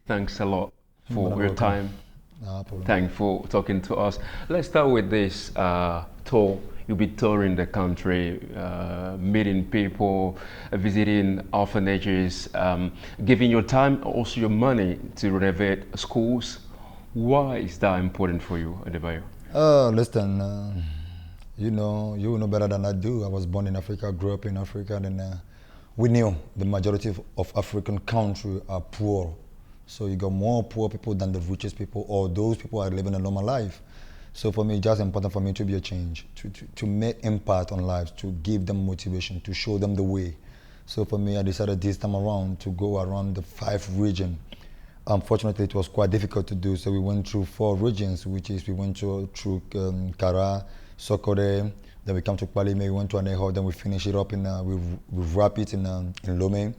Thanks a lot for You're your welcome. time. No problem. Thanks for talking to us. Let's start with this tour. You'll be touring the country, meeting people, visiting orphanages, giving your time, also your money to renovate schools. Why is that important for you, Adebayo? Listen, you know better than I do. I was born in Africa, grew up in Africa, and we knew the majority of African countries are poor. So you got more poor people than the richest people, or those people are living a normal life. So for me, it's just important for me to be a change, to make impact on lives, to give them motivation, to show them the way. So for me, I decided this time around to go around the 5 regions. Unfortunately, it was quite difficult to do, so we went through 4 regions, which is we went through Kara, Sokore, then we come to Palime, we went to Aneho, then we finish it up we wrap it in Lome.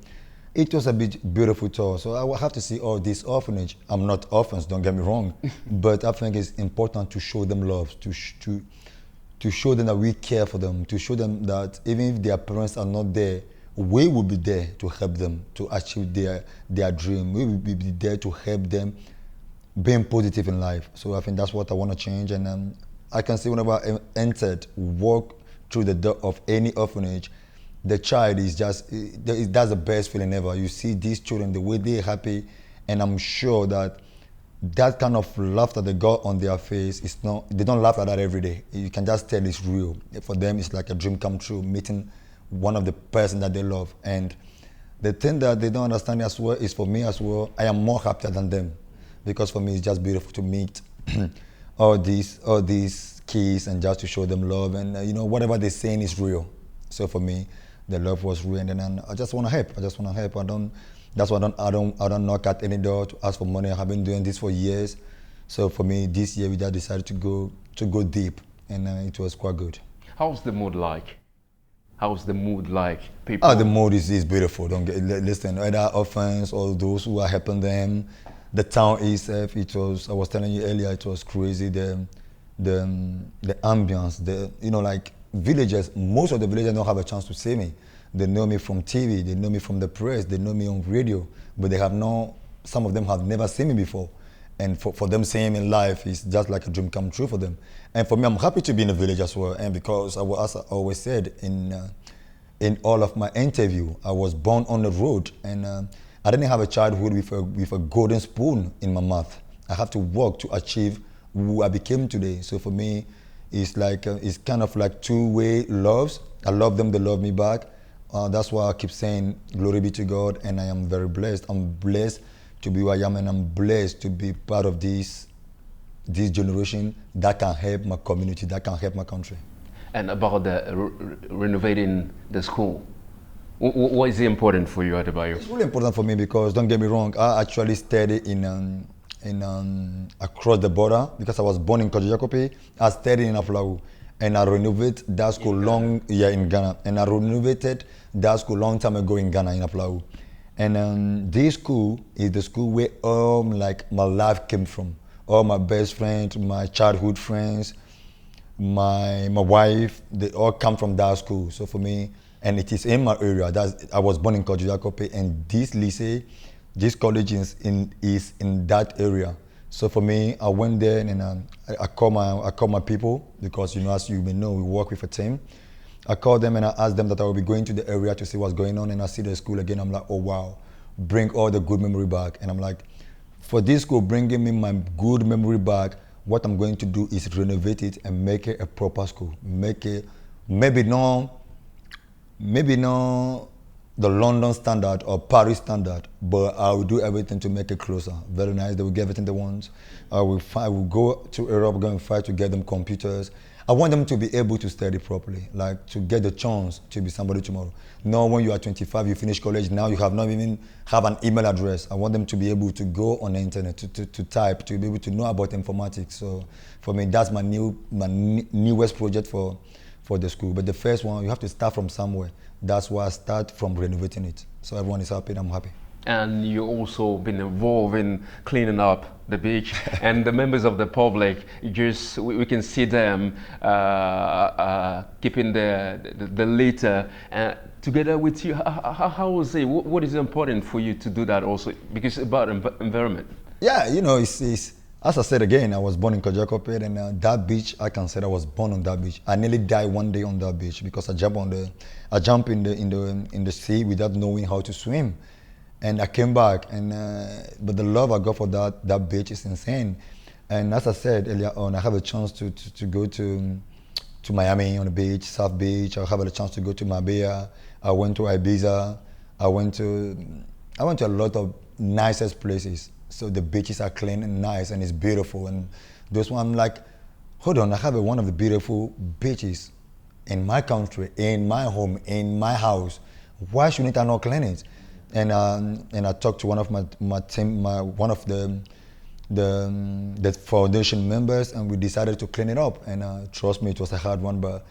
It was a bit beautiful tour, so I will have to see all this orphanage. I'm not orphans, don't get me wrong, but I think it's important to show them love, to show them that we care for them, to show them that even if their parents are not there, we will be there to help them to achieve their dream. We will be there to help them being positive in life. So I think that's what I want to change. And I can see whenever I entered, walk through the door of any orphanage, the child is that's the best feeling ever. You see these children, the way they're happy, and I'm sure that that kind of laughter they got on their face is not, they don't laugh like that every day. You can just tell it's real. For them, it's like a dream come true, meeting one of the person that they love. And the thing that they don't understand as well is for me as well, I am more happier than them. Because for me, it's just beautiful to meet all these kids and just to show them love. And whatever they're saying is real. So for me, the love was real. And then I just want to help. That's why I don't knock at any door to ask for money. I have been doing this for years. So for me, this year we just decided to go deep, and it was quite good. How's the mood like? How's the mood like? People. The mood is beautiful. Don't listen. Either orphans or those who are helping them, the town itself. It was. I was telling you earlier. It was crazy. The ambience. Like villagers. Most of the villagers don't have a chance to see me. They know me from TV. They know me from the press. They know me on radio. But they have no. Some of them have never seen me before. And for them seeing me in life is just like a dream come true for them. And for me, I'm happy to be in a village as well. And because as I always said in all of my interview, I was born on the road, and I didn't have a childhood with a golden spoon in my mouth. I have to work to achieve who I became today. So for me, it's like it's kind of like two-way loves. I love them, they love me back. That's why I keep saying glory be to God, and I am very blessed. I'm blessed to be who I am, and I'm blessed to be part of this generation that can help my community, that can help my country. And about the renovating the school, what is important for you, Adebayo? It's really important for me because, don't get me wrong, I actually studied in across the border because I was born in Kojijakope. I studied in Aflau, and I renovated that school in Ghana, and I renovated that school long time ago in Ghana in Aflau. And this school is the school where all my life came from. All my best friends, my childhood friends, my wife, they all come from that school. So for me, and it is in my area. I was born in Kojijakope, and this lycée, this college is in that area. So for me, I went there and I call my people because as you may know, we work with a team. I called them and I asked them that I will be going to the area to see what's going on, and I see the school again. I'm like, oh wow, bring all the good memory back. And I'm like, for this school bringing me my good memory back, what I'm going to do is renovate it and make it a proper school. Make it maybe not the London standard or Paris standard, but I will do everything to make it closer. Very nice. They will get everything they want. I will go to Europe, go and fight to get them computers. I want them to be able to study properly, like to get the chance to be somebody tomorrow. Now, when you are 25, you finish college, now you have not even have an email address. I want them to be able to go on the internet, to type, to be able to know about informatics. So for me, that's my newest project for the school. But the first one, you have to start from somewhere. That's why I start from renovating it. So everyone is happy and I'm happy. And you also been involved in cleaning up the beach, and the members of the public, just we can see them keeping the litter together with you. How was it? What is important for you to do that also? Because it's about environment. Yeah, you know, it's as I said again, I was born in Kojakopet, and that beach, I can say I was born on that beach. I nearly died one day on that beach because I jump in the sea without knowing how to swim, and I came back, and but the love I got for that beach is insane. And as I said earlier on, I have a chance to go to Miami on the beach, South Beach. I have a chance to go to Marbella. I went to Ibiza. I went to a lot of nicest places. So the beaches are clean and nice, and it's beautiful. And those one, I'm like, hold on, I have one of the beautiful beaches in my country, in my home, in my house. Why shouldn't I not clean it? And I talked to one of my team, one of the foundation members, and we decided to clean it up. And trust me, it was a hard one, but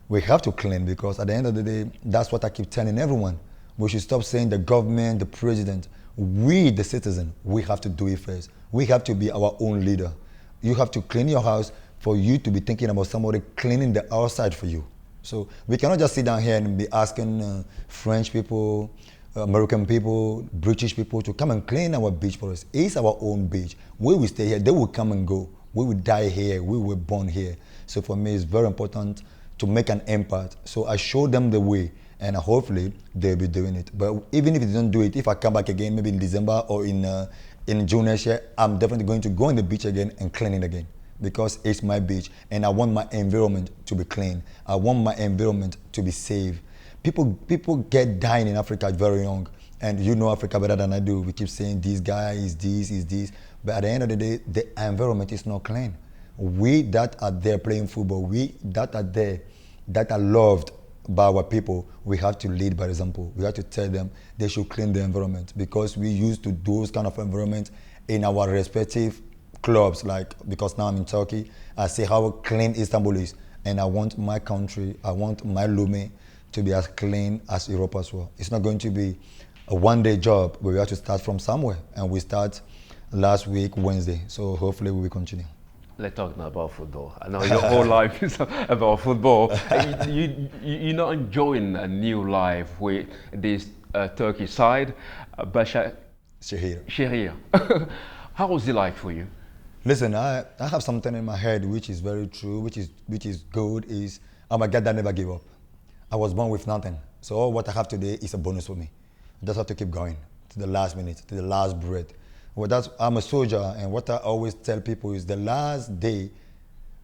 we have to clean, because at the end of the day, that's what I keep telling everyone. We should stop saying the government, the president. We, the citizen, we have to do it first. We have to be our own leader. You have to clean your house for you to be thinking about somebody cleaning the outside for you. So we cannot just sit down here and be asking French people, American people, British people to come and clean our beach for us. It's our own beach. We will stay here. They will come and go. We will die here. We were born here. So for me, it's very important to make an impact. So I show them the way, and hopefully they'll be doing it. But even if they don't do it, if I come back again, maybe in December or in June next year, I'm definitely going to go on the beach again and clean it again, because it's my beach, and I want my environment to be clean. I want my environment to be safe. People get dying in Africa very young, and you know Africa better than I do. We keep saying this guy is this, but at the end of the day, the environment is not clean. We that are there playing football, we that are there, that are loved by our people, we have to lead by example. We have to tell them they should clean the environment, because we used to those kind of environment in our respective clubs. Like, because now I'm in Turkey, I see how clean Istanbul is, and I want my country, I want my Lome to be as clean as Europe as well. It's not going to be a one-day job, but we have to start from somewhere, and we start last week, Wednesday, so hopefully we will continue. Let's talk now about football. I know your whole life is about football. You're not enjoying a new life with this Turkish side, Bashar Sheyi. How was it like for you? Listen, I have something in my head which is very true, which is good, is I'm a guy that never give up. I was born with nothing. So all what I have today is a bonus for me. I just have to keep going to the last minute, to the last breath. Well, I'm a soldier, and what I always tell people is the last day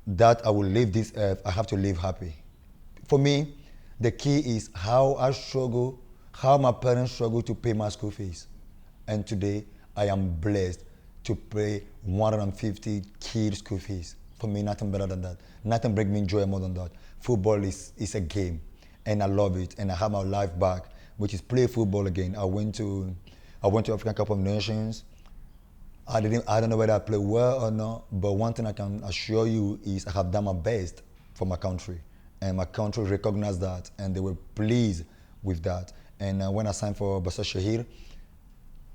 that I will leave this earth, I have to live happy. For me, the key is how I struggle, how my parents struggle to pay my school fees. And today, I am blessed to pay 150 kids' school fees. For me, nothing better than that. Nothing brings me joy more than that. Football is a game, and I love it, and I have my life back, which is play football again. I went to African Cup of Nations. I don't know whether I play well or not, but one thing I can assure you is I have done my best for my country, and my country recognized that, and they were pleased with that. And when I signed for Basa Shahir,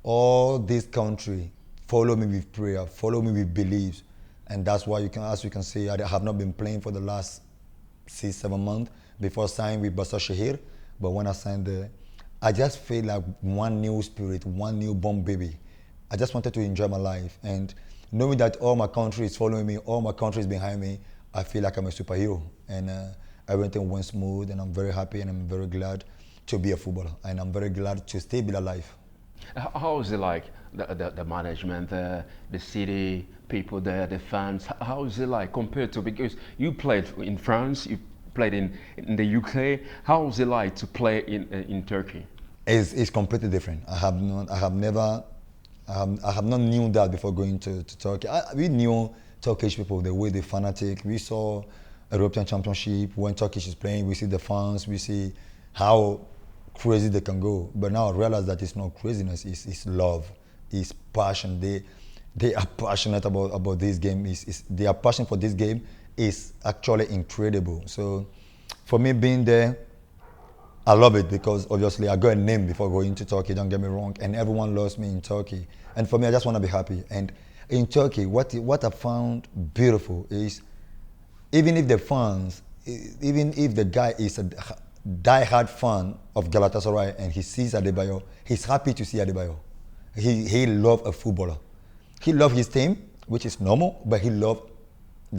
all this country follow me with prayer, follow me with beliefs, and that's why as you can see, I have not been playing for the last 6-7 months before signing with Basa Shahir. But when I signed there, I just feel like one new spirit, one newborn baby. I just wanted to enjoy my life, and knowing that all my country is following me, all my country is behind me, I feel like I'm a superhero, and everything went smooth, and I'm very happy, and I'm very glad to be a footballer, and I'm very glad to still be alive. How is it like, the management, the city, people there, the fans? How is it like compared to, because you played in France, you played in the UK. How is it like to play in Turkey? It's completely different. I have not knew that before going to Turkey. We knew Turkish people, the way they fanatic. We saw European Championship, when Turkish is playing, we see the fans, we see how crazy they can go. But now I realize that it's not craziness, it's love, it's passion. They are passionate about this game. Their passion for this game is actually incredible. So for me being there, I love it, because obviously I got a name before going to Turkey, don't get me wrong, and everyone loves me in Turkey. And for me, I just want to be happy. And In Turkey, what I found beautiful is even if the fans, even if the guy is a die-hard fan of Galatasaray and he sees Adebayor, he's happy to see Adebayor. He loves a footballer. He loves his team, which is normal, but he loves,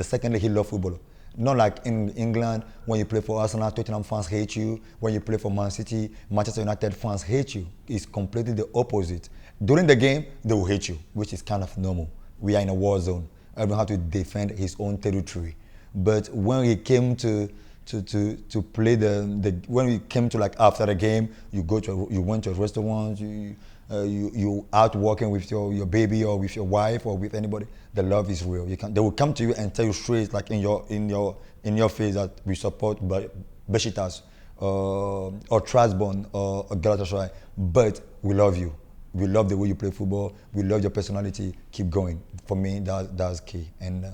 secondly, he loves footballer. Not like in England, when you play for Arsenal, Tottenham fans hate you. When you play for Man City, Manchester United fans hate you. It's completely the opposite. During the game, they will hate you, which is kind of normal. We are in a war zone. Everyone has to defend his own territory. But when he came to play when we came to like after the game, you went to a restaurant, you out walking with your baby or with your wife or with anybody. The love is real. They will come to you and tell you straight, like in your face, that we support Besiktas or Trabzon or Galatasaray, but we love you. We love the way you play football. We love your personality. Keep going. For me, that's key. And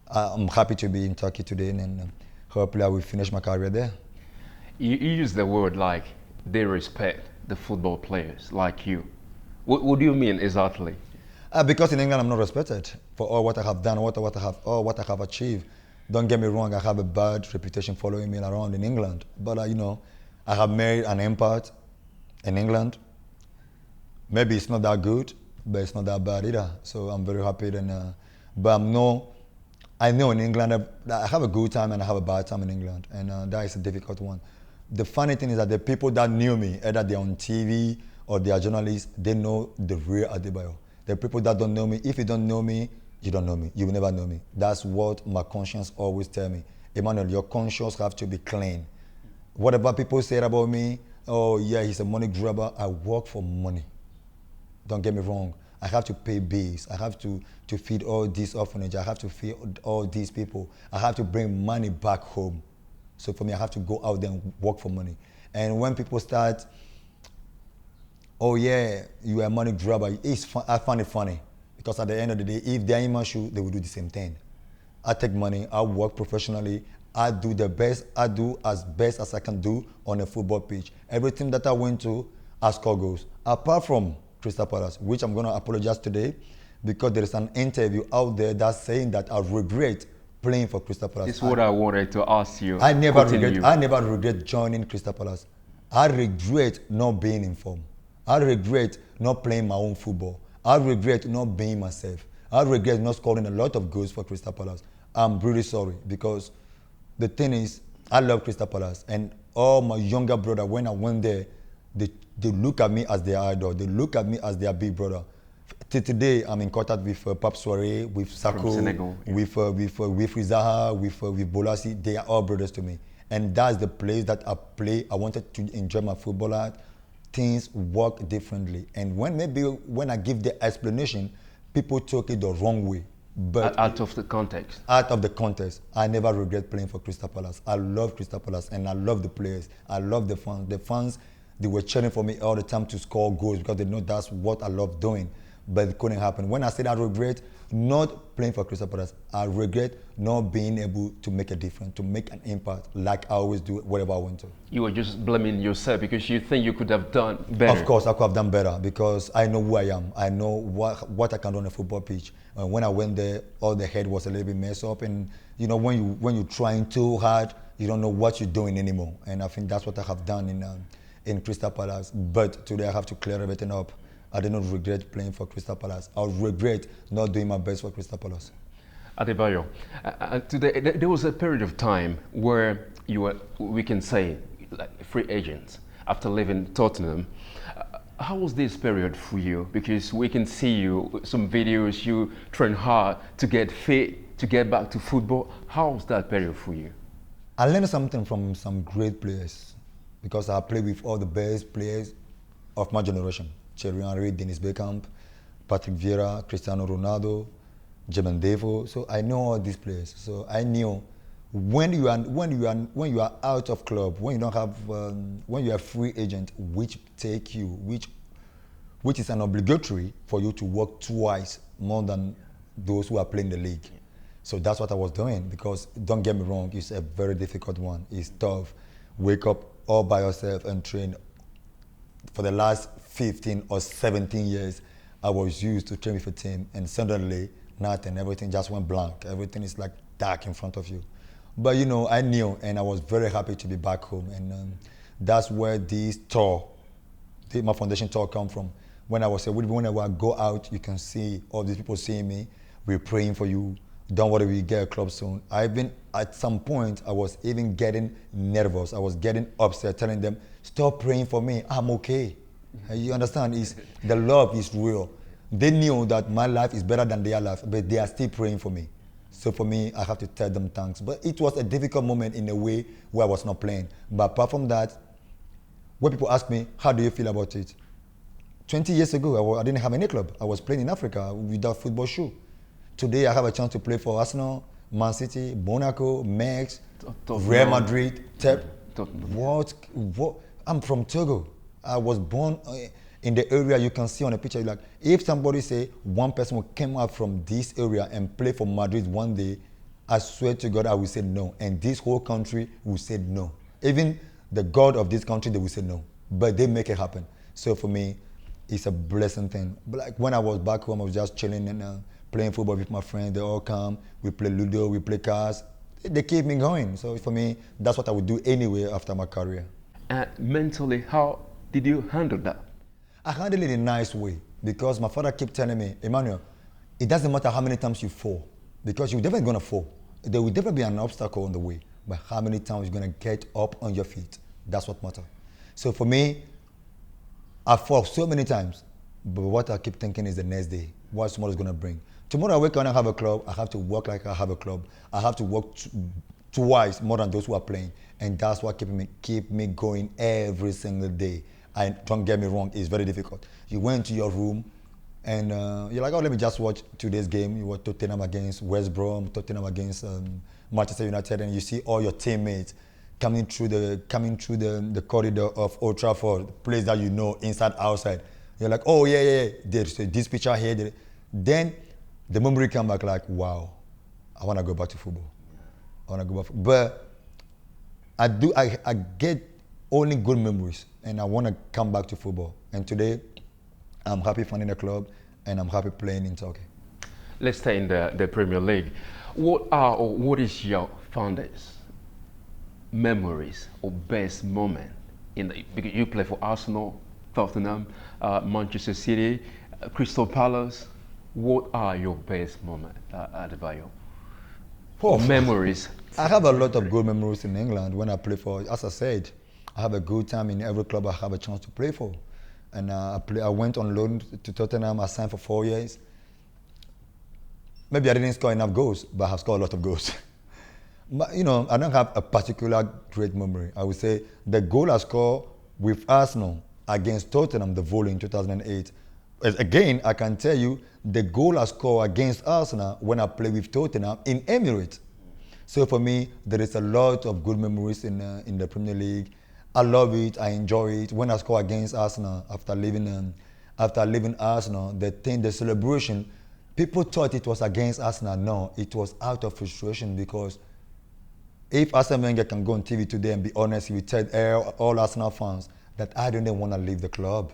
I'm happy to be in Turkey today, and hopefully I will finish my career there. You use the word like they respect the football players like you. What do you mean exactly? Because in England I'm not respected for all what I have done, what I have achieved. Don't get me wrong, I have a bad reputation following me around in England. But I have made an impact in England. Maybe it's not that good, but it's not that bad either. So I'm very happy. But I know in England, I have a good time and I have a bad time in England, and that is a difficult one. The funny thing is that the people that knew me, either they're on TV or they are journalists, they know the real Adebayor. The people that don't know me, if you don't know me, you don't know me. You will never know me. That's what my conscience always tell me. Emmanuel, your conscience have to be clean. Whatever people say about me, oh yeah, he's a money grabber, I work for money. Don't get me wrong. I have to pay bills. I have to feed all these orphanage. I have to feed all these people. I have to bring money back home. So for me, I have to go out there and work for money. And when people start, oh yeah, you are a money grabber, I find it funny. Because at the end of the day, if they're in my shoe, they will do the same thing. I take money, I work professionally, I do the best, I do as best as I can do on a football pitch. Everything that I went to, I score goals. Apart from Crystal Palace, which I'm going to apologize today because there is an interview out there that's saying that I regret playing for Crystal Palace. It's what I wanted to ask you. I never regret joining Crystal Palace. I regret not being in form. I regret not playing my own football. I regret not being myself. I regret not scoring a lot of goals for Crystal Palace. I'm really sorry because the thing is, I love Crystal Palace, and all my younger brother, when I went there, they look at me as their idol. They look at me as their big brother. Till today, I'm in contact with Pape Soiré, with Sako, with Rizaha, with Bolasi. They are all brothers to me. And that's the place that I play. I wanted to enjoy my football at. Things work differently. And when I give the explanation, people took it the wrong way. But out of the context. Out of the context. I never regret playing for Crystal Palace. I love Crystal Palace and I love the players. I love the fans. The fans, they were cheering for me all the time to score goals because they know that's what I love doing. But it couldn't happen. When I said I regret not playing for Crystal Palace, I regret not being able to make a difference, to make an impact like I always do wherever I went to. You were just blaming yourself because you think you could have done better. Of course, I could have done better because I know who I am. I know what I can do on a football pitch. When I went there, all the head was a little bit messed up. And when you're trying too hard, you don't know what you're doing anymore. And I think that's what I have done in Crystal Palace. But today I have to clear everything up. I did not regret playing for Crystal Palace. I regret not doing my best for Crystal Palace. Adebayor, today there was a period of time where you were, we can say, like free agent after leaving Tottenham. How was this period for you? Because we can see you, some videos, you train hard to get fit, to get back to football. How was that period for you? I learned something from some great players because I played with all the best players of my generation. Thierry Henry, Dennis Bergkamp, Patrick Vieira, Cristiano Ronaldo, Jermaine Defoe. So I know all these players. So I knew when you are out of club, when you don't have, when you are free agent, which is an obligatory for you to work twice more than those who are playing the league. So that's what I was doing because don't get me wrong, it's a very difficult one. It's tough. Wake up all by yourself and train. For the last 15 or 17 years, I was used to train with a team, and suddenly nothing, everything just went blank. Everything is like dark in front of you. But you know, I knew, and I was very happy to be back home, and that's where this tour, my foundation tour, come from. When I was whenever I go out, you can see all these people seeing me. We're praying for you. Don't worry, we get a club soon. At some point, I was even getting nervous. I was getting upset, telling them, stop praying for me. I'm okay. You understand? The love is real. They knew that my life is better than their life, but they are still praying for me. So for me, I have to tell them thanks. But it was a difficult moment in a way where I was not playing. But apart from that, when people ask me, how do you feel about it? 20 years ago, I didn't have any club. I was playing in Africa without football shoe. Today, I have a chance to play for Arsenal, Man City, Monaco, Metz, Real Madrid, What? I'm from Togo. I was born in the area you can see on a picture. Like, if somebody say one person came out from this area and play for Madrid one day, I swear to God, I will say no. And this whole country will say no. Even the God of this country, they will say no. But they make it happen. So for me, it's a blessing thing. But like when I was back home, I was just chilling and playing football with my friends. They all come. We play Ludo, we play cars. They keep me going. So for me, that's what I would do anyway after my career. Mentally, how did you handle that? I handled it in a nice way because my father kept telling me, Emmanuel, it doesn't matter how many times you fall because you're definitely going to fall. There will definitely be an obstacle on the way, but how many times you're going to get up on your feet, that's what matters. So for me, I fall so many times, but what I keep thinking is the next day, what tomorrow is going to bring. Tomorrow I wake up and I have a club, I have to work like I have a club. I have to work twice more than those who are playing. And that's what keep me going every single day. Don't get me wrong, it's very difficult. You went to your room and you're like, oh, let me just watch today's game. You watch Tottenham against West Brom, Tottenham against Manchester United, and you see all your teammates coming through the corridor of Old Trafford, the place that you know inside, outside. You're like, oh yeah, there's this picture here. Then the memory come back like, wow, I want to go back to football. I want to go back. But I get only good memories, and I want to come back to football. And today, I'm happy finding a club, and I'm happy playing in Turkey. Let's stay in the Premier League. What is your fondest memories or best moment because you play for Arsenal, Tottenham, Manchester City, Crystal Palace? What are your best moments, Adebayor? Memories. I have a lot of good memories in England when I play for. As I said, I have a good time in every club I have a chance to play for. And I went on loan to Tottenham. I signed for 4 years. Maybe I didn't score enough goals, but I have scored a lot of goals. But you know, I don't have a particular great memory. I would say the goal I scored with Arsenal against Tottenham, the volley in 2008. Again, I can tell you the goal I scored against Arsenal when I played with Tottenham in Emirates. So for me, there is a lot of good memories in the Premier League. I love it. I enjoy it. When I score against Arsenal after leaving Arsenal, the celebration, people thought it was against Arsenal. No, it was out of frustration because if Arsene Wenger can go on TV today and be honest, he will tell all Arsenal fans that I don't want to leave the club.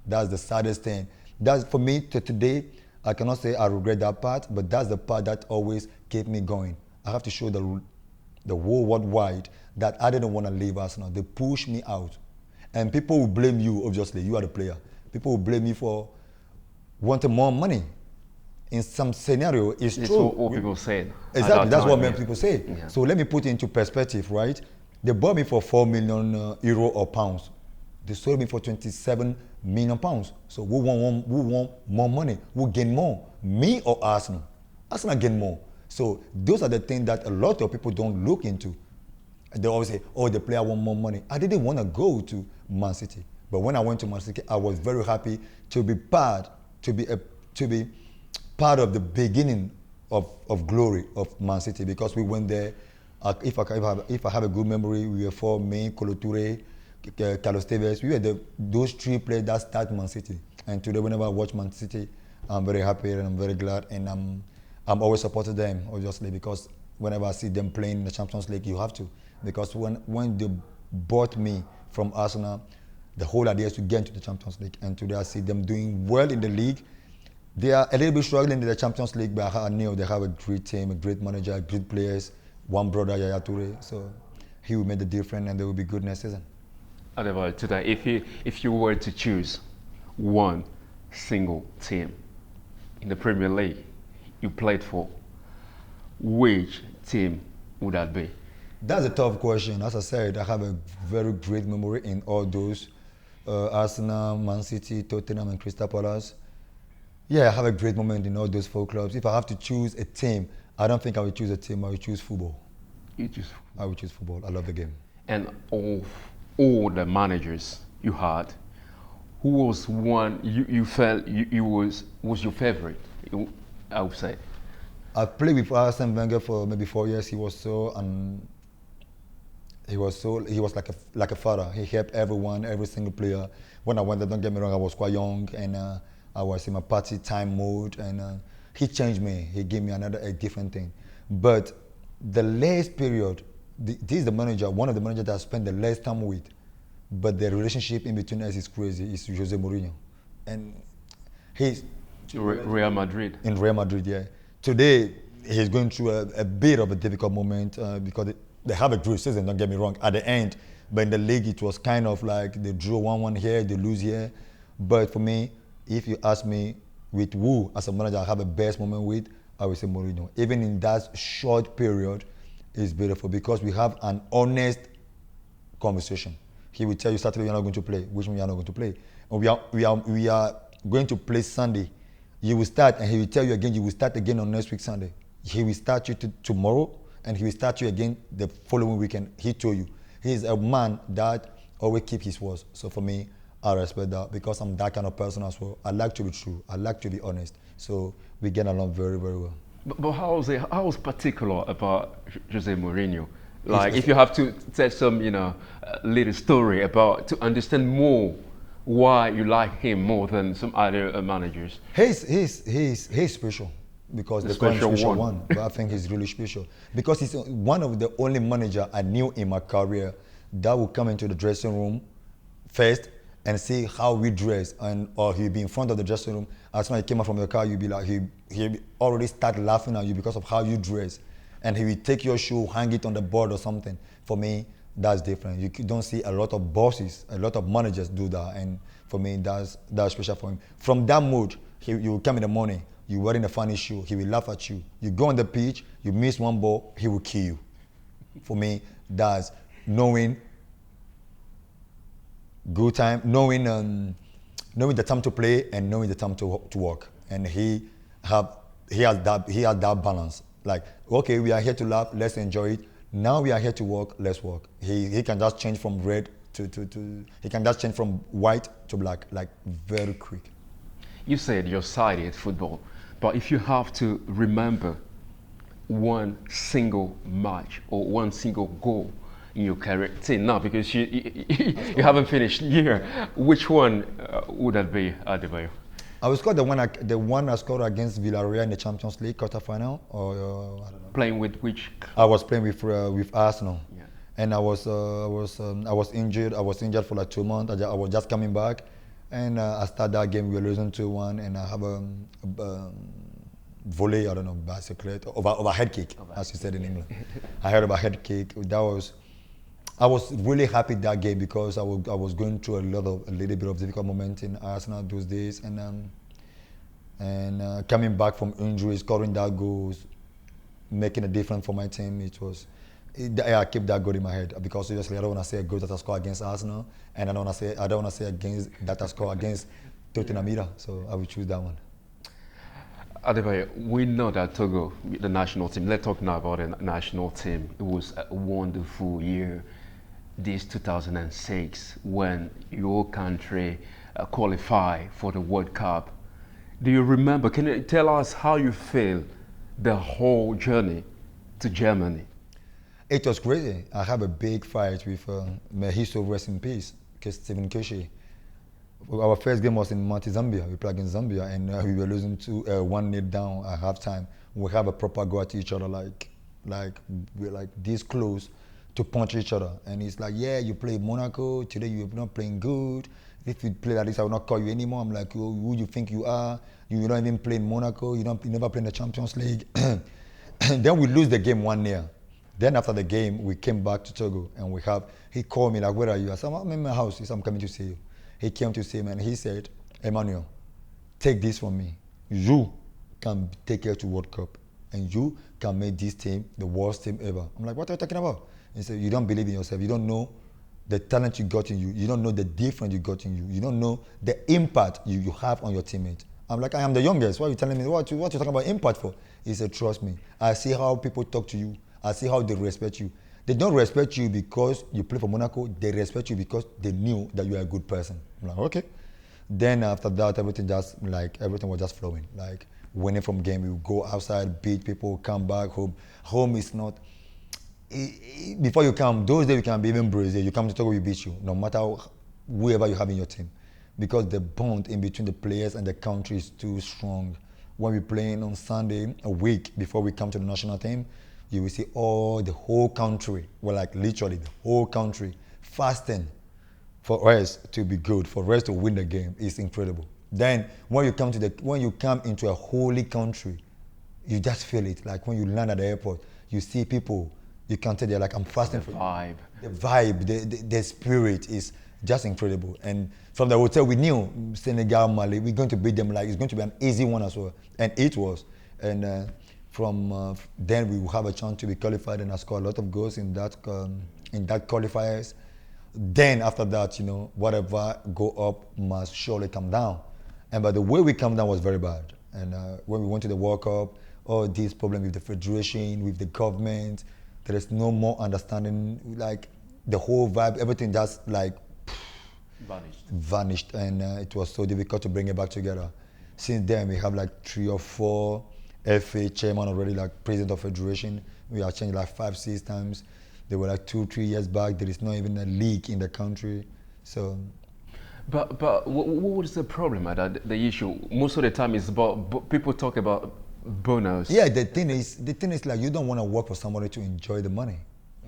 That's the saddest thing. That's for me to today. I cannot say I regret that part, but that's the part that always kept me going. I have to show the whole worldwide that I didn't want to leave Arsenal. They pushed me out. And people will blame you, obviously. You are the player. People will blame me for wanting more money. In some scenario, it's true. That's what people say. Exactly, that's what many people say. Yeah. So let me put it into perspective, right? They bought me for 4 million euro or pounds. They sold me for 27 million pounds. So who want more money? Who gain more? Me or Arsenal? Arsenal gain more. So those are the things that a lot of people don't look into. They always say, oh, the player want more money. I didn't want to go to Man City. But when I went to Man City, I was very happy to be part of the beginning of glory of Man City because we went there. If I have a good memory, we were for me, Kolo Touré, Carlos Tevez. We were those three players that start Man City. And today, whenever I watch Man City, I'm very happy and I'm very glad. And I'm always supporting them, obviously, because whenever I see them playing in the Champions League, you have to. Because when they bought me from Arsenal, the whole idea is to get into the Champions League. And today I see them doing well in the league. They are a little bit struggling in the Champions League, but I knew they have a great team, a great manager, great players. One brother, Yaya Toure, so he will make the difference, and they will be good next season. Adebayor, today, if you were to choose one single team in the Premier League you played for, which team would that be? That's a tough question. As I said, I have a very great memory in all those Arsenal, Man City, Tottenham, and Crystal Palace. Yeah, I have a great moment in all those 4 clubs. If I have to choose a team, I don't think I would choose a team. I would choose football. You choose. I would choose football. I love the game. And all the managers you had, who was one you felt you was your favorite? I would say. I played with Arsene Wenger for maybe 4 years. He was like a father. He helped everyone, every single player. When I went there, don't get me wrong, I was quite young, and I was in my party time mode, and he changed me. He gave me a different thing. But the last period, this is the manager, one of the managers that I spent the last time with, but the relationship in between us is crazy. It's Jose Mourinho, and he's Real Madrid. In Real Madrid, yeah. Today he's going through a bit of a difficult moment because they have a great season. Don't get me wrong. At the end, but in the league it was kind of like they drew 1-1 here, they lose here. But for me, if you ask me with who as a manager I have the best moment with, I would say Mourinho. Even in that short period, it's beautiful because we have an honest conversation. He will tell you Saturday you're not going to play, which means you're not going to play. And we are going to play Sunday. You will start, and he will tell you again, you will start again on next week Sunday. He will start you tomorrow, and he will start you again the following weekend. He told you. He is a man that always keep his words. So for me, I respect that because I'm that kind of person as well. I like to be true. I like to be honest. So we get along very, very well. But how's particular about Jose Mourinho? Like, if you have to tell some, little story about to understand more why you like him more than some other managers. He's special because the special one. But I think he's really special because he's one of the only manager I knew in my career that would come into the dressing room first and see how we dress, or he'd be in front of the dressing room. As soon as he came out from the car, you'd be like, he already start laughing at you because of how you dress. And he will take your shoe, hang it on the board or something. For me, that's different. You don't see a lot of bosses, a lot of managers do that. And for me, that's special for him. From that mood, you will come in the morning, you're wearing a funny shoe, he will laugh at you. You go on the pitch, you miss one ball, he will kill you. For me, that's knowing good time, knowing the time to play and knowing the time to work. And he has that balance. Like, okay, we are here to laugh, let's enjoy it. Now we are here to work, let's work. He can just change from red he can just change from white to black, like very quick. You said you're sided at football, but if you have to remember one single match or one single goal in your career, now because you haven't finished here, which one would that be, Adebayor? I will score the one I scored against Villarreal in the Champions League quarterfinal, or I don't know. Playing with which? I was playing with Arsenal, yeah. And I was injured. I was injured for like 2 months. I was just coming back, and I started that game. We were losing 2-1, and I have a volley. I don't know, bicycle over head kick, as you said in England. I had a head kick. I was really happy that game because I was going through a little bit of difficult moment in Arsenal those days, and coming back from injury, scoring that goals, making a difference for my team. I keep that goal in my head because obviously I don't want to say a goal that I scored against Arsenal, and I don't want to say against that I scored against Tottenham either. So I will choose that one. Adebayor, we know that Togo, the national team. Let's talk now about the national team. It was a wonderful year. This 2006, when your country qualified for the World Cup. Do you remember? Can you tell us how you feel the whole journey to Germany? It was crazy. I had a big fight with may he so rest in peace, Stephen Keshi. Our first game was in Zambia. We played against Zambia, and we were losing 1-0 down at halftime. We have a proper go at each other, like we're like this close to punch each other. And it's like, yeah, you play Monaco today. You're not playing good. if you play like this, I will not call you anymore. I'm like, who do you think you are? You don't even play in Monaco. You never play in the Champions League. And then we lose the game 1-0. Then after the game, we came back to Togo and he called me like, where are you? I said, I'm in my house. He said, I'm coming to see you. He came to see me and he said, Emmanuel, take this from me. You can take her to World Cup and you can make this team the worst team ever. I'm like, what are you talking about? He said, you don't believe in yourself. You don't know the talent you got in you. You don't know the difference you got in you. You don't know the impact you have on your teammates. I'm like, I am the youngest. Why are you telling me what you talking about impact for? He said, trust me. I see how people talk to you. I see how they respect you. They don't respect you because you play for Monaco. They respect you because they knew that you are a good person. I'm like, okay. Then after that, everything was just flowing. Like winning from game, we go outside, beat people, come back home. Home is not. Before you come, those days you can be even Brazil. You come to Togo, we beat you, no matter whoever you have in your team, because the bond in between the players and the country is too strong. When we're playing on Sunday, a week before we come to the national team, you will see the whole country, well, like literally the whole country, fasting for us to be good, for us to win the game. Is incredible. Then when you come into a holy country, you just feel it. Like when you land at the airport, you see people. You can tell they're like, I'm fasting for vibe. The vibe, the spirit is just incredible. And from the hotel, we knew Senegal, Mali, we're going to beat them. Like it's going to be an easy one as well, and it was. And from then we will have a chance to be qualified, and I scored a lot of goals in that qualifiers. Then after that, whatever go up must surely come down. And by the way we come down was very bad. And when we went to the World Cup, all these problems with the federation, with the government. There is no more understanding, like the whole vibe, everything just like vanished, and it was so difficult to bring it back together. Since then, we have like 3 or 4 FA chairman already, like president of federation. We have changed like 5, 6 times. They were like 2, 3 years back. There is not even a league in the country, so. But what is the problem? The issue most of the time is about people talk about bonus. Yeah, the thing is like you don't want to work for somebody to enjoy the money.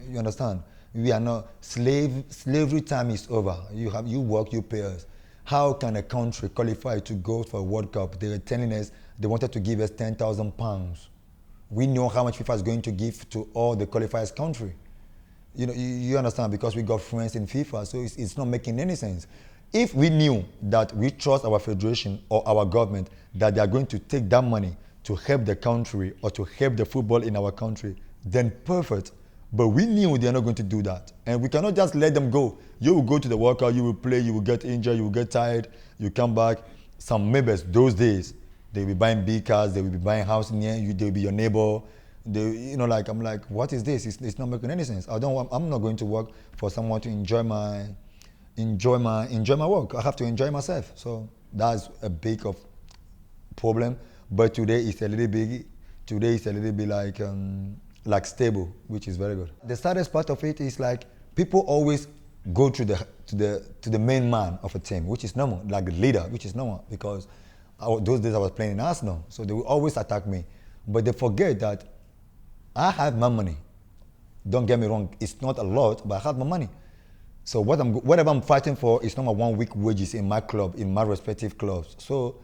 You understand? We are not slavery time is over. You work, you pay us. How can a country qualify to go for a World Cup? They were telling us they wanted to give us £10,000. We know how much FIFA is going to give to all the qualifiers country. You understand, because we got friends in FIFA, so it's not making any sense. If we knew that we trust our federation or our government that they are going to take that money to help the country or to help the football in our country, then perfect. But we knew they're not going to do that. And we cannot just let them go. You will go to the World Cup, you will play, you will get injured, you will get tired, you come back. Some members, those days, they will be buying big cars, they will be buying house near you, they will be your neighbor. I'm like, what is this? It's not making any sense. I'm not going to work for someone to enjoy my work. I have to enjoy myself. So that's a big problem. But today it's a little bit like stable, which is very good. The saddest part of it is like people always go to the main man of a team, which is normal, like the leader, which is normal, because those days I was playing in Arsenal, so they will always attack me. But they forget that I have my money. Don't get me wrong, it's not a lot, but I have my money. So whatever I'm fighting for is not my 1 week wages in my club, in my respective clubs. So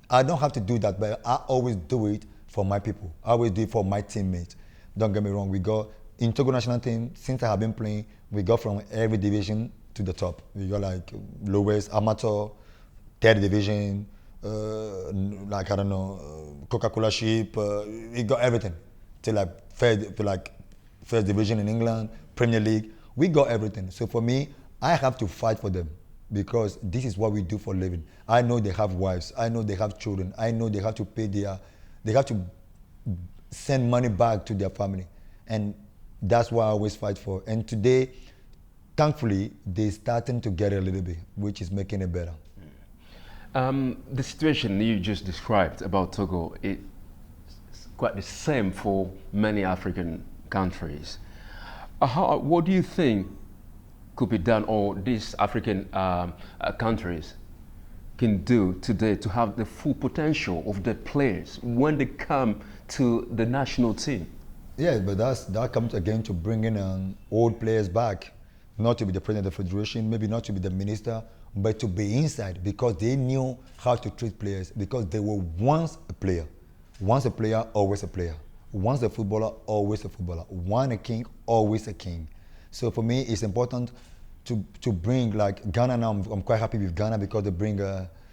I don't have to do that, but I always do it for my people. I always do it for my teammates. Don't get me wrong, we got in Togo national team, since I have been playing, we got from every division to the top. We got like lowest amateur, 3rd division, Coca-Cola ship, we got everything. Till like first division in England, Premier League, we got everything. So for me, I have to fight for them, because this is what we do for a living. I know they have wives, I know they have children, I know they have to pay they have to send money back to their family. And that's what I always fight for. And today, thankfully, they're starting to get a little bit, which is making it better. The situation you just described about Togo is quite the same for many African countries. What do you think could be done, or these African countries can do today to have the full potential of their players when they come to the national team? Yeah, but that comes again to bringing old players back, not to be the president of the federation, maybe not to be the minister but to be inside because they knew how to treat players because they were once a player. Once a player, always a player. Once a footballer, always a footballer. Once a king, always a king. So for me, it's important to bring like Ghana now. I'm quite happy with Ghana because they bring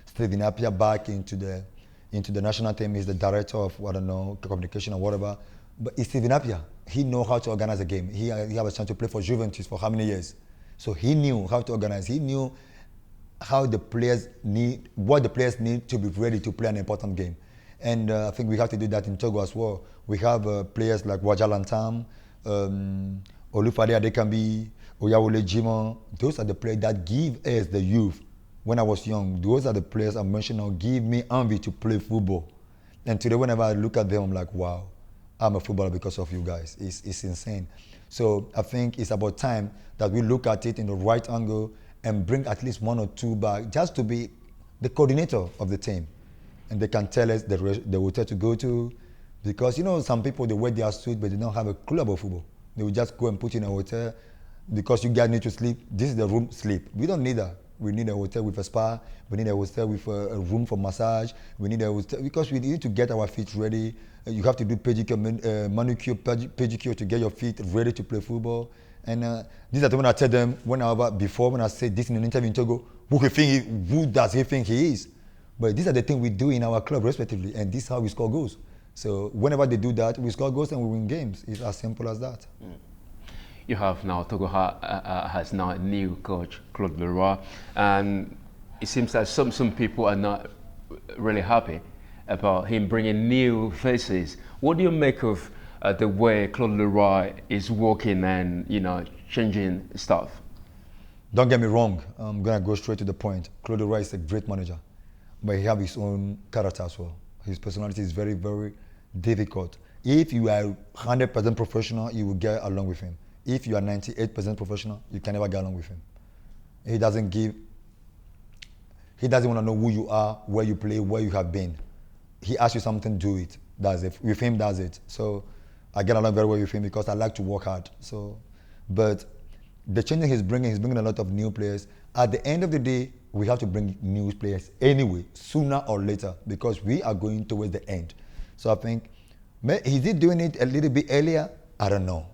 Stephen Keshi back into the national team. He's the director of, I don't know, communication or whatever. But it's Stephen Keshi. He knows how to organize a game. He had a chance to play for Juventus for how many years? So he knew how to organize. He knew how what the players need to be ready to play an important game. And I think we have to do that in Togo as well. We have players like Wajalantam, Olufade Adekambi, Oyawole Jima. Those are the players that give us the youth. When I was young, those are the players I mentioned now give me envy to play football. And today, whenever I look at them, I'm like, wow, I'm a footballer because of you guys. It's insane. So I think it's about time that we look at it in the right angle and bring at least one or two back just to be the coordinator of the team. And they can tell us the hotel to go to. Because, you know, some people, they wear their suit, but they don't have a clue about football. They will just go and put you in a hotel because you guys need to sleep. This is the room, sleep. We don't need that. We need a hotel with a spa. We need a hotel with a room for massage. We need a hotel because we need to get our feet ready. You have to do pedicure, manicure, pedicure to get your feet ready to play football. And these are the when I tell them when I say this in an interview in Togo, who does he think he is? But these are the things we do in our club respectively, and this is how we score goals. So whenever they do that, we score goals and we win games. It's as simple as that. You have now, Togo has now a new coach, Claude Leroy, and it seems that some people are not really happy about him bringing new faces. What do you make of the way Claude Leroy is working and, you know, changing stuff? Don't get me wrong, I'm gonna go straight to the point. Claude Leroy is a great manager, but he has his own character as well. His personality is very, very difficult. If you are 100% professional, you will get along with him. If you are 98% professional, you can never get along with him. He doesn't want to know who you are, where you play, where you have been. He asks you something, do it. That's it. With him, that's it. So I get along very well with him because I like to work hard. So, but the changes he's bringing a lot of new players. At the end of the day, we have to bring new players anyway, sooner or later, because we are going towards the end. So I think, is he doing it a little bit earlier? I don't know.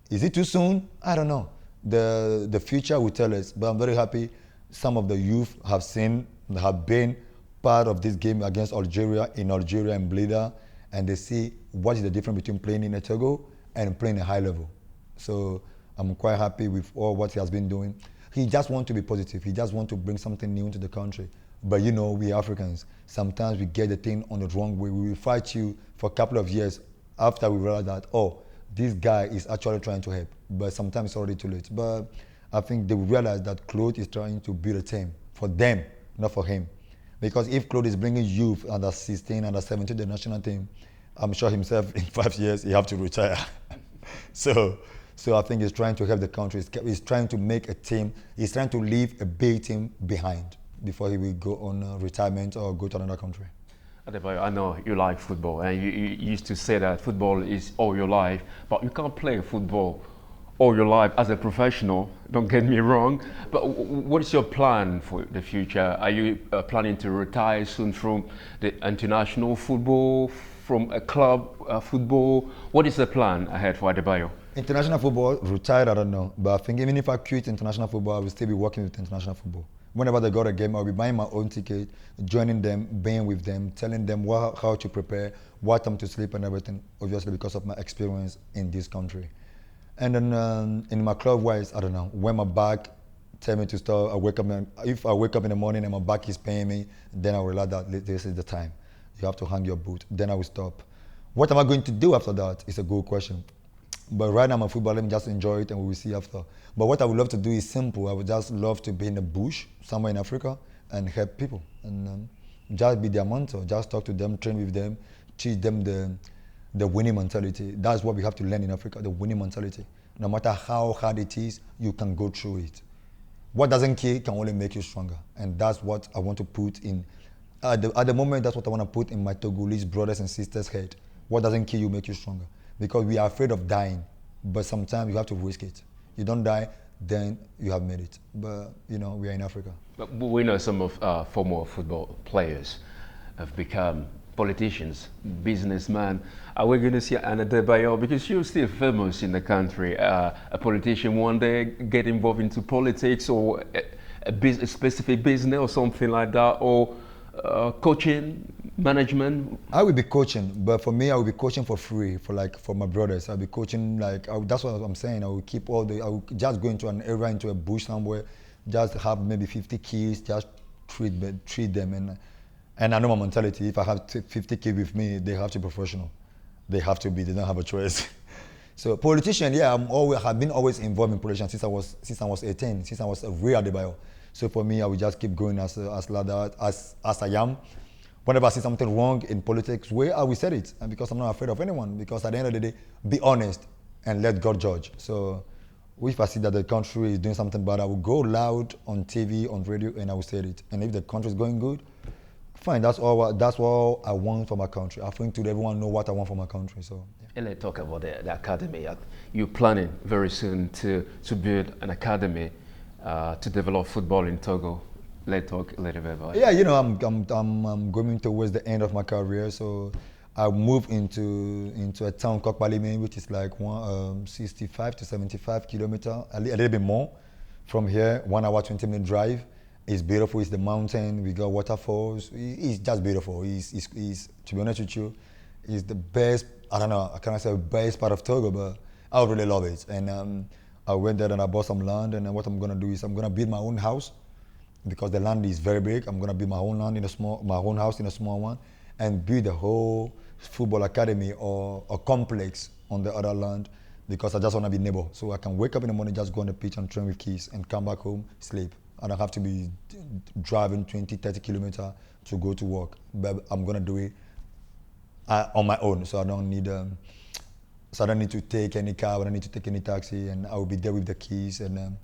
Is it too soon? I don't know. The future will tell us, but I'm very happy some of the youth have been part of this game against Algeria, in Algeria and Blida, and they see what is the difference between playing in a Togo and playing a high level. So I'm quite happy with all what he has been doing. He just wants to be positive. He just wants to bring something new into the country. But you know, we Africans, sometimes we get the thing on the wrong way. We will fight you for a couple of years after we realize that, oh, this guy is actually trying to help. But sometimes it's already too late. But I think they will realize that Claude is trying to build a team for them, not for him. Because if Claude is bringing youth under 16, under 17, the national team, I'm sure himself in 5 years he have to retire. So I think he's trying to help the country. He's trying to make a team. He's trying to leave a big team behind before he will go on retirement or go to another country. Adebayor, I know you like football, and you used to say that football is all your life, but you can't play football all your life as a professional, don't get me wrong. But what is your plan for the future? Are you planning to retire soon from the international football, from a club football? What is the plan ahead for Adebayor? International football, retired, I don't know. But I think even if I quit international football, I will still be working with international football. Whenever they got a game, I'll be buying my own ticket, joining them, being with them, telling them how to prepare, what time to sleep and everything, obviously because of my experience in this country. And then in my club-wise, I don't know, when my back tell me to stop, if I wake up in the morning and my back is paying me, then I realize that this is the time. You have to hang your boot, then I will stop. What am I going to do after that is a good question. But right now I'm a footballer, let me just enjoy it and we will see after. But what I would love to do is simple. I would just love to be in the bush, somewhere in Africa, and help people. And just be their mentor, just talk to them, train with them, teach them the winning mentality. That's what we have to learn in Africa, the winning mentality. No matter how hard it is, you can go through it. What doesn't kill can only make you stronger. And that's what I want to put in. At the moment, that's what I want to put in my Togolese brothers and sisters' head. What doesn't kill you make you stronger. Because we are afraid of dying, but sometimes you have to risk it. You don't die, then you have made it. But you know, we are in Africa. But we know some of former football players have become politicians, businessmen. Are we going to see Anna Adebayor, because you're still famous in the country, a politician one day get involved into politics or a specific business or something like that, or coaching, management? I will be coaching, but for me, I will be coaching for free for my brothers. I'll be coaching that's what I'm saying. I will keep I will just go into an area, into a bush somewhere, just have maybe 50 kids, just treat them, and I know my mentality. If I have 50 kids with me, they have to be professional. They have to be. They don't have a choice. So politician, yeah, have been always involved in politics since I was 18, since I was a real Adebayor. So for me, I will just keep going as I am. Whenever I see something wrong in politics, I will say it, and because I'm not afraid of anyone. Because at the end of the day, be honest and let God judge. So if I see that the country is doing something bad, I will go loud on TV, on radio, and I will say it. And if the country is going good, fine. That's all I want for my country. I think today everyone know what I want for my country. So. Yeah. And let's talk about the academy. You're planning very soon to build an academy to develop football in Togo. Let's talk a little bit about it. Yeah, you know, I'm going towards the end of my career, so I moved into a town called Palime, which is like 65 to 75 kilometers, a little bit more from here. 1 hour 20-minute drive. It's beautiful. It's the mountain. We got waterfalls. It's just beautiful. It's to be honest with you, it's the best. I don't know. I cannot say best part of Togo, but I really love it. And I went there and I bought some land. And what I'm gonna do is I'm gonna build my own house, because the land is very big. I'm gonna build my own land my own house in a small one, and build a whole football academy or a complex on the other land, because I just wanna be neighbor. So I can wake up in the morning, just go on the pitch and train with kids, and come back home, sleep. I don't have to be driving 20, 30 kilometers to go to work. But I'm gonna do it on my own, so I don't need to take any car. I don't need to take any taxi, and I will be there with the kids and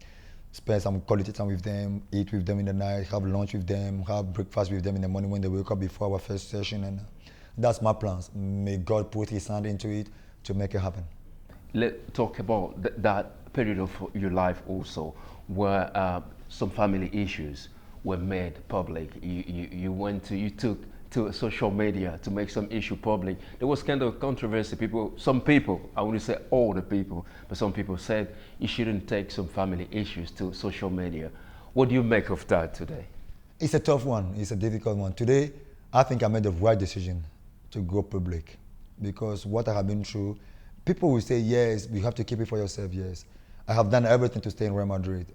spend some quality time with them, eat with them in the night, have lunch with them, have breakfast with them in the morning when they wake up before our first session, and that's my plans. May God put His hand into it to make it happen. Let's talk about that period of your life also, where some family issues were made public. You took to social media to make some issue public. There was kind of controversy. Some people, I wouldn't say all the people, but some people said you shouldn't take some family issues to social media. What do you make of that today? It's a tough one. It's a difficult one. Today, I think I made the right decision to go public, because what I have been through, people will say, yes, you have to keep it for yourself. Yes, I have done everything to stay in Real Madrid,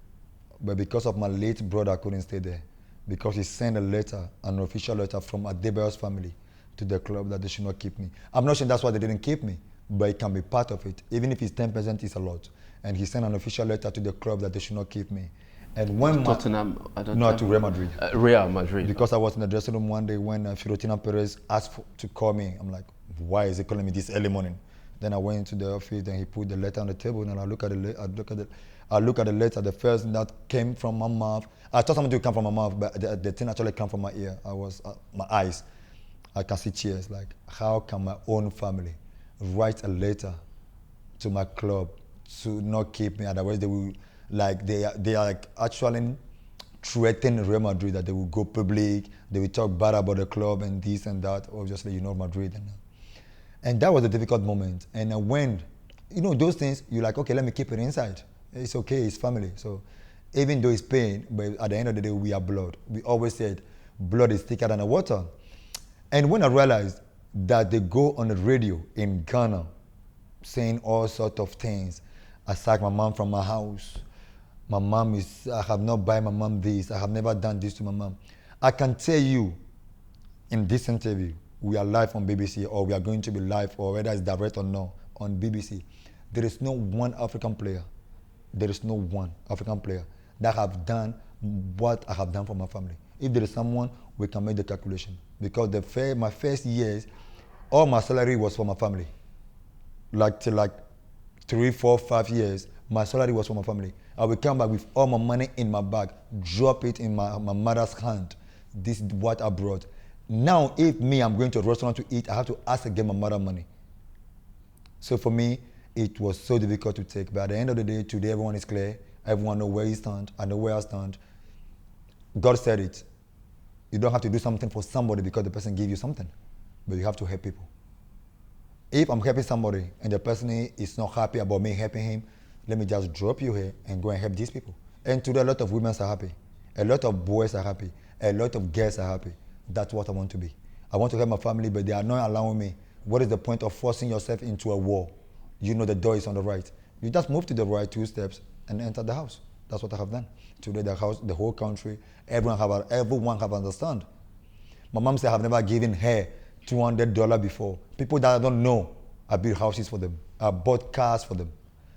but because of my late brother, I couldn't stay there, because he sent a letter, an official letter from Adebayor's family to the club that they should not keep me. I'm not saying that's why they didn't keep me, but it can be part of it. Even if it's 10%, it's a lot. And he sent an official letter to the club that they should not keep me. And when Tottenham, to Real Madrid. Real Madrid. Because I was in the dressing room one day when Fiorentino Perez asked to call me. I'm like, why is he calling me this early morning? Then I went into the office and he put the letter on the table, and I look at the letter. The first thing that came from my mouth, I thought something would come from my mouth, but the thing actually came from my ear. My eyes. I can see tears. Like, how can my own family write a letter to my club to not keep me? Otherwise, they will, they are like actually threatening Real Madrid that they will go public. They will talk bad about the club and this and that. Obviously, you know Madrid. And that was a difficult moment. And when, those things, you're like, okay, let me keep it inside. It's okay, it's family. So even though it's pain, but at the end of the day, we are blood. We always said, blood is thicker than the water. And when I realized that they go on the radio in Ghana saying all sorts of things, I sacked my mom from my house. I have not buy my mom this. I have never done this to my mom. I can tell you in this interview, we are live on BBC, or we are going to be live, or whether it's direct or not, on BBC. There is no one African player that have done what I have done for my family. If there is someone, we can make the calculation. Because my first years, all my salary was for my family. Till 3, 4, 5 years, my salary was for my family. I will come back with all my money in my bag, drop it in my mother's hand. This is what I brought. Now, if I'm going to a restaurant to eat, I have to ask again my mother money. So for me, it was so difficult to take. But at the end of the day, today everyone is clear. Everyone knows where he stands. I know where I stand. God said it. You don't have to do something for somebody because the person gave you something, but you have to help people. If I'm helping somebody and the person is not happy about me helping him, let me just drop you here and go and help these people. And today a lot of women are happy. A lot of boys are happy. A lot of girls are happy. That's what I want to be. I want to help my family, but they are not allowing me. What is the point of forcing yourself into a war? You know the door is on the right. You just move to the right 2 steps and enter the house. That's what I have done. Today the house, the whole country, everyone have understand. My mom said I have never given her $200 before. People that I don't know, I built houses for them. I bought cars for them.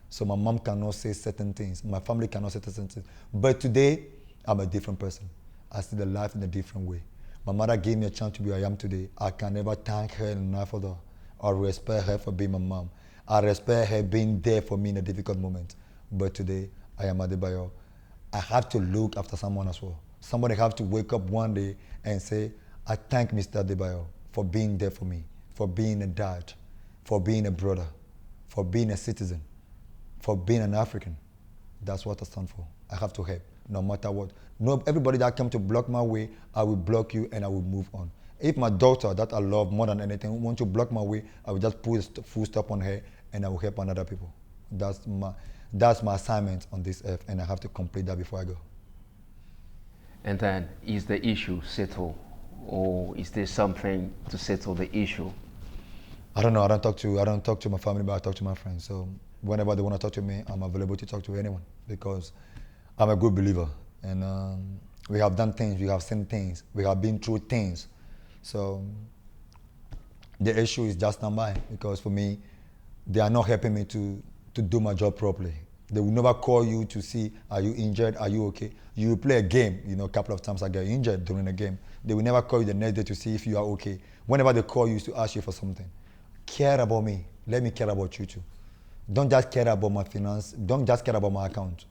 So my mom cannot say certain things. My family cannot say certain things. But today, I'm a different person. I see the life in a different way. My mother gave me a chance to be where I am today. I can never thank her enough for that. I respect her for being my mom. I respect her being there for me in a difficult moment. But today, I am Adebayor. I have to look after someone as well. Somebody have to wake up one day and say, I thank Mr. Adebayor for being there for me, for being a dad, for being a brother, for being a citizen, for being an African. That's what I stand for. I have to help, no matter what. No, everybody that comes to block my way, I will block you and I will move on. If my daughter, that I love more than anything, wants to block my way, I will just put a full stop on her and I will help another people. That's my assignment on this earth, and I have to complete that before I go. And then, is the issue settled, or is there something to settle the issue? I don't know. I don't talk to my family, but I talk to my friends. So whenever they want to talk to me, I'm available to talk to anyone because I'm a good believer. And we have done things, we have seen things, we have been through things. So the issue is just not mine because for me, they are not helping me to do my job properly. They will never call you to see, are you injured, are you okay? You will play a game, a couple of times I get injured during a game. They will never call you the next day to see if you are okay. Whenever they call you, it's to ask you for something. Care about me, let me care about you too. Don't just care about my finance, don't just care about my account.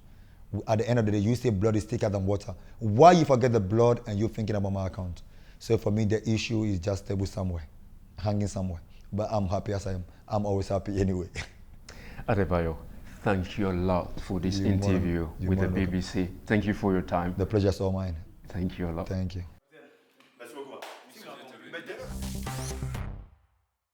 At the end of the day, you say blood is thicker than water. Why you forget the blood and you're thinking about my account? So for me, the issue is just stable somewhere, hanging somewhere. But I'm happy as I am. I'm always happy anyway. Adebayor, thank you a lot for this interview with the BBC. Thank you for your time. The pleasure is all mine. Thank you a lot. Thank you.